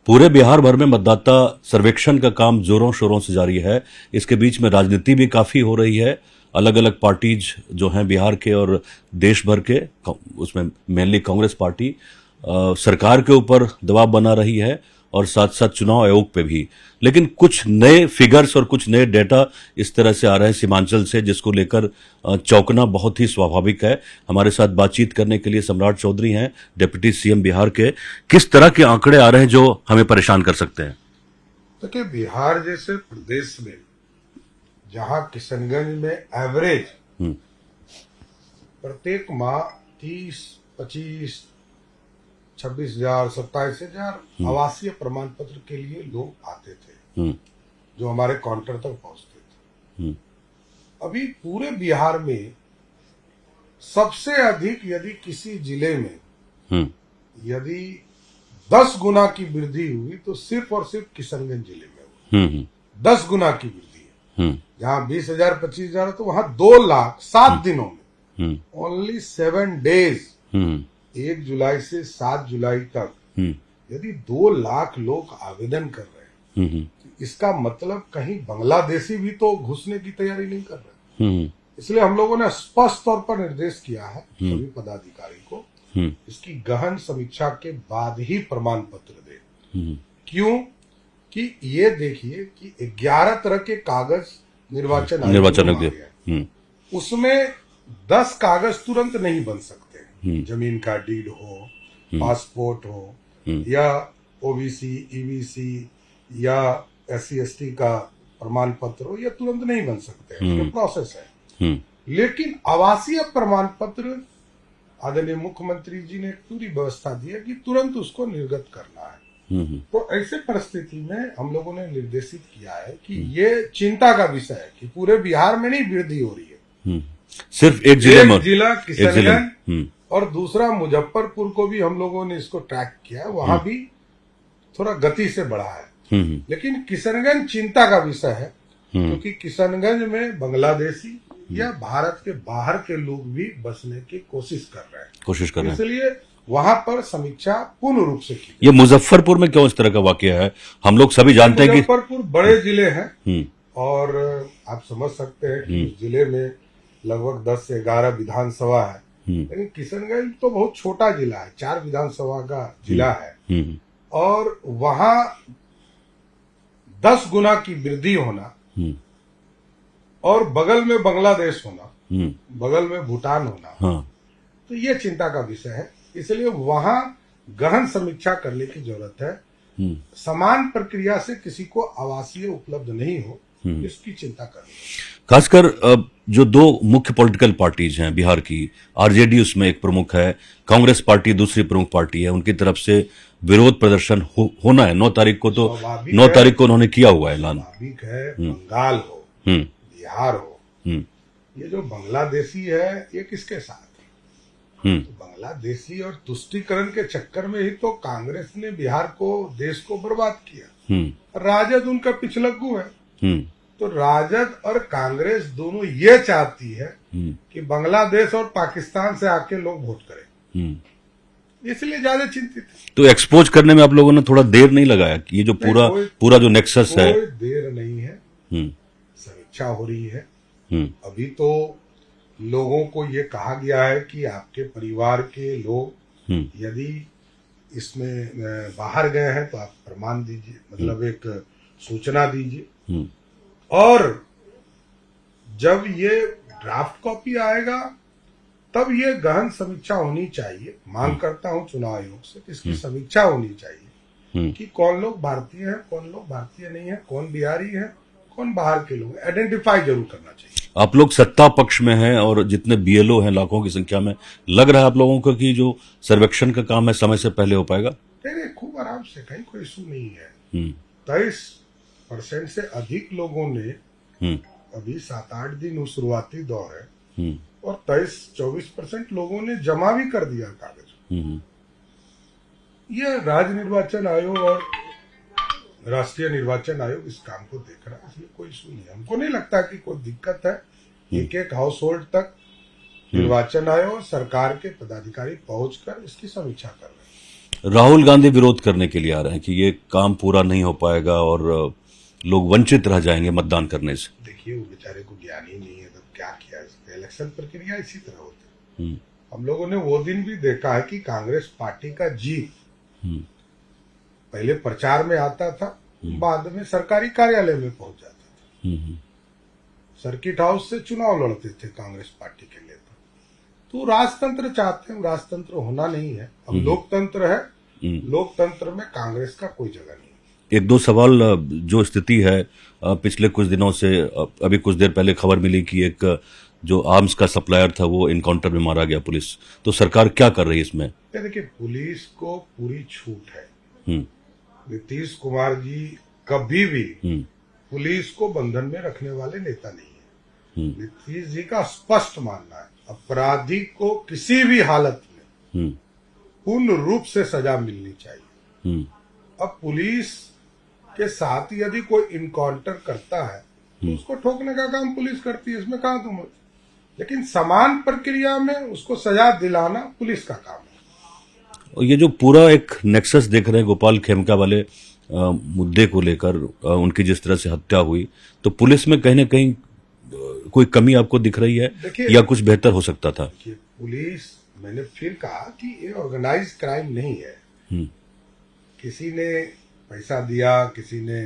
पूरे बिहार भर में मतदाता सर्वेक्षण का काम जोरों शोरों से जारी है। इसके बीच में राजनीति भी काफी हो रही है। अलग अलग पार्टीज जो हैं बिहार के और देश भर के, उसमें मेनली कांग्रेस पार्टी सरकार के ऊपर दबाव बना रही है और साथ साथ चुनाव आयोग पे भी। लेकिन कुछ नए फिगर्स और कुछ नए डेटा इस तरह से आ रहे हैं सीमांचल से, जिसको लेकर चौंकना बहुत ही स्वाभाविक है। हमारे साथ बातचीत करने के लिए सम्राट चौधरी हैं, डिप्टी सीएम बिहार के। किस तरह के आंकड़े आ रहे हैं जो हमें परेशान कर सकते हैं? देखिए, बिहार जैसे प्रदेश में जहां किशनगंज में एवरेज प्रत्येक माह 30, 25, 26,000, 27,000 आवासीय प्रमाण पत्र के लिए लोग आते थे, जो हमारे काउंटर तक पहुंचते थे। अभी पूरे बिहार में सबसे अधिक यदि किसी जिले में यदि 10 गुना की वृद्धि हुई तो सिर्फ और सिर्फ किशनगंज जिले में हुई। 10 गुना की वृद्धि है। जहां 20,000, 25,000 तो वहां 2 लाख 7 दिनों में, ओनली 7 डेज, 1 जुलाई से 7 जुलाई तक यदि 2 लाख लोग आवेदन कर रहे हैं, तो इसका मतलब कहीं बांग्लादेशी भी तो घुसने की तैयारी नहीं कर रहे। इसलिए हम लोगों ने स्पष्ट तौर पर निर्देश किया है सभी पदाधिकारी को, इसकी गहन समीक्षा के बाद ही प्रमाण पत्र दे। क्यों कि ये देखिए कि 11 तरह के कागज निर्वाचन आयोग है, उसमें 10 कागज तुरंत नहीं बन सकते। जमीन का डीड हो, पासपोर्ट हो, या ओबीसी, ईबीसी या SC/ST का प्रमाण पत्र हो, ये तुरंत नहीं बन सकते, ये प्रोसेस है। लेकिन आवासीय प्रमाण पत्र आदरणीय मुख्यमंत्री जी ने पूरी व्यवस्था दी है कि तुरंत उसको निर्गत करना है। तो ऐसे परिस्थिति में हम लोगों ने निर्देशित किया है कि ये चिंता का विषय है कि पूरे बिहार में नहीं वृद्धि हो रही है, सिर्फ एक जिला किशनगंज और दूसरा मुजफ्फरपुर को भी हम लोगों ने इसको ट्रैक किया है, वहां भी थोड़ा गति से बढ़ा है। लेकिन किशनगंज चिंता का विषय है, क्योंकि किशनगंज में बांग्लादेशी या भारत के बाहर के लोग भी बसने की कोशिश कर रहे हैं। इसलिए वहां पर समीक्षा पूर्ण रूप से की। ये मुजफ्फरपुर में क्यों इस तरह का वाकया है? हम लोग सभी जानते हैं कि मुजफ्फरपुर बड़े जिले हैं और आप समझ सकते हैं कि उस जिले में लगभग 10 से 11 विधानसभा है। लेकिन किशनगंज तो बहुत छोटा जिला है, 4 विधानसभा का जिला है, और वहां 10 गुना की वृद्धि होना और बगल में बांग्लादेश होना, बगल में भूटान होना, तो ये चिंता का विषय है। इसलिए वहां गहन समीक्षा करने की जरूरत है। समान प्रक्रिया से किसी को आवासीय उपलब्ध नहीं हो, इसकी चिंता करनी है। खासकर जो 2 मुख्य पॉलिटिकल पार्टीज हैं बिहार की, आरजेडी उसमें एक प्रमुख है, कांग्रेस पार्टी दूसरी प्रमुख पार्टी है, उनकी तरफ से विरोध प्रदर्शन होना है 9 तारीख को। तो 9 तारीख को उन्होंने किया हुआ ऐलान। स्वाभाविक है, बंगाल हो, बिहार हो, ये जो बांग्लादेशी है ये किसके साथ है? तो बांग्लादेशी और तुष्टीकरण के चक्कर में ही तो कांग्रेस ने बिहार को, देश को बर्बाद किया। राजद उनका पिछलग्गू है। तो राजद और कांग्रेस दोनों ये चाहती है कि बांग्लादेश और पाकिस्तान से आके लोग वोट करें, इसलिए ज्यादा चिंतित है। तो एक्सपोज करने में आप लोगों ने थोड़ा देर नहीं लगाया कि ये जो पूरा जो नेक्सस है? कोई देर नहीं है, समीक्षा हो रही है। अभी तो लोगों को ये कहा गया है कि आपके परिवार के लोग यदि इसमें बाहर गए हैं तो आप प्रमाण दीजिए, मतलब एक सूचना दीजिए। और जब ये ड्राफ्ट कॉपी आएगा तब ये गहन समीक्षा होनी चाहिए। मांग करता हूं चुनाव आयोग से कि इसकी समीक्षा होनी चाहिए कि कौन लोग भारतीय हैं, कौन लोग भारतीय नहीं है, कौन बिहारी है, कौन बाहर के लोग, आइडेंटिफाई जरूर करना चाहिए। आप लोग सत्ता पक्ष में हैं और जितने BLO हैं लाखों की संख्या में, लग रहा है आप लोगों को कि जो सर्वेक्षण का काम है समय से पहले हो पाएगा? नहीं, खूब आराम से, कहीं कोई इशू नहीं है। 23% से अधिक लोगों ने अभी 7-8 दिन शुरुआती दौर है, और 23-24% लोगों ने जमा भी कर दिया कागज। ये राज्य निर्वाचन आयोग और राष्ट्रीय निर्वाचन आयोग इस काम को देख रहा है, इसलिए कोई इशू नहीं है। हमको नहीं लगता कि कोई दिक्कत है। एक हाउस होल्ड तक निर्वाचन आयोग और सरकार के पदाधिकारी पहुंचकर इसकी समीक्षा कर रहे हैं। राहुल गांधी विरोध करने के लिए आ रहे हैं कि ये काम पूरा नहीं हो पाएगा और लोग वंचित रह जाएंगे मतदान करने से। देखिए, वो बेचारे को ज्ञान ही नहीं है, तो क्या किया इसका। इलेक्शन प्रक्रिया इसी तरह होती है। हम लोगों ने वो दिन भी देखा है कि कांग्रेस पार्टी का जीत पहले प्रचार में आता था, बाद में सरकारी कार्यालय में पहुंच जाता था। सर्किट हाउस से चुनाव लड़ते थे कांग्रेस पार्टी के नेता। तो राजतंत्र चाहते हैं, राजतंत्र होना नहीं है। अब लोकतंत्र है, लोकतंत्र में कांग्रेस का कोई जगह नहीं है। एक दो सवाल, जो स्थिति है पिछले कुछ दिनों से, अभी कुछ देर पहले खबर मिली कि एक जो आर्म्स का सप्लायर था वो इनकाउंटर में मारा गया पुलिस, तो सरकार क्या कर रही है इसमें? देखिए, पुलिस को पूरी छूट है। नीतीश कुमार जी कभी भी पुलिस को बंधन में रखने वाले नेता नहीं है। नीतीश जी का स्पष्ट मानना है अपराधी को किसी भी हालत में पूर्ण रूप से सजा मिलनी चाहिए। अब पुलिस के साथ यदि कोई इनकाउंटर करता है तो उसको ठोकने का काम पुलिस करती है, इसमें कहां तुम। लेकिन समान प्रक्रिया में उसको सजा दिलाना पुलिस का काम है। और ये जो पूरा एक नेक्सस देख रहे हैं गोपाल खेमका वाले मुद्दे को लेकर, उनकी जिस तरह से हत्या हुई, तो पुलिस में कहीं ना कहीं कोई कमी आपको दिख रही है या कुछ बेहतर हो सकता था? पुलिस, मैंने फिर कहा कि ये ऑर्गेनाइज क्राइम नहीं है। किसी ने पैसा दिया, किसी ने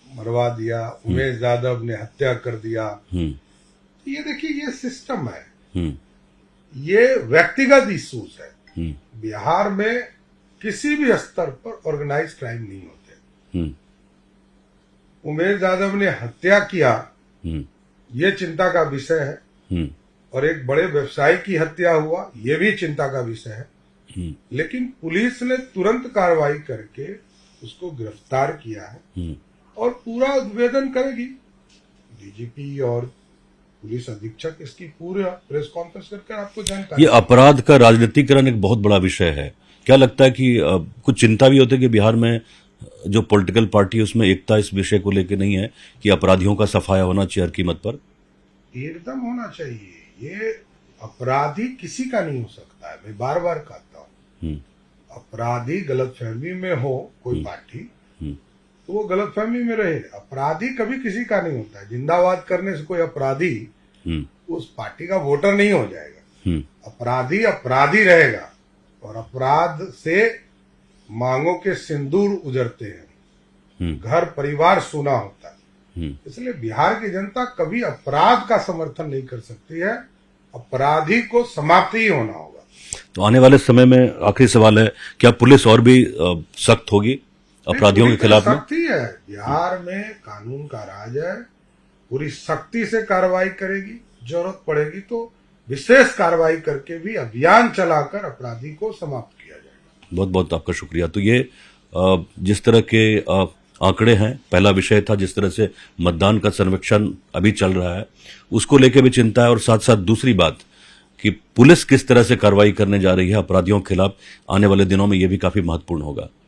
मरवा दिया, उमेश यादव ने हत्या कर दिया। ये देखिए, ये सिस्टम है, ये व्यक्तिगत इश्यूज है। बिहार में किसी भी स्तर पर ऑर्गेनाइज क्राइम नहीं होते। उमेश यादव ने हत्या किया, ये चिंता का विषय है, और एक बड़े व्यवसायी की हत्या हुआ, ये भी चिंता का विषय है। लेकिन पुलिस ने तुरंत कार्रवाई करके उसको गिरफ्तार किया है और पूरा उद्भेदन करेगी। डीजीपी और पुलिस अधीक्षक इसकी पूरा प्रेस कॉन्फ्रेंस करके आपको जानकारी। ये अपराध का राजनीतिकरण एक बहुत बड़ा विषय है। क्या लगता है कि कुछ चिंता भी होती है कि बिहार में जो पॉलिटिकल पार्टी है उसमें एकता इस विषय को लेकर नहीं है कि अपराधियों का सफाया होना चाहिए हर कीमत पर? एकदम होना चाहिए। ये अपराधी किसी का नहीं हो सकता है। मैं बार बार कहता हूँ, अपराधी गलतफहमी में हो कोई पार्टी, तो वो गलतफहमी में रहे। अपराधी कभी किसी का नहीं होता है। जिंदाबाद करने से कोई अपराधी उस पार्टी का वोटर नहीं हो जाएगा। अपराधी अपराधी रहेगा, और अपराध से मांगों के सिंदूर उजरते हैं, घर परिवार सूना होता है। इसलिए बिहार की जनता कभी अपराध का समर्थन नहीं कर सकती है। अपराधी को समाप्ति ही होना होगा। तो आने वाले समय में आखिरी सवाल है, क्या पुलिस और भी सख्त होगी अपराधियों के खिलाफ? सख्ती है, बिहार में कानून का राज है, पूरी सख्ती से कार्रवाई करेगी। जरूरत पड़ेगी तो विशेष कार्रवाई करके भी अभियान चलाकर अपराधी को समाप्त किया जाएगा। बहुत बहुत आपका शुक्रिया। तो ये जिस तरह के आंकड़े हैं, पहला विषय था जिस तरह से मतदान का सर्वेक्षण अभी चल रहा है उसको लेकर भी चिंता है, और साथ साथ दूसरी बात कि पुलिस किस तरह से कार्रवाई करने जा रही है अपराधियों के खिलाफ, आने वाले दिनों में ये भी काफी महत्वपूर्ण होगा।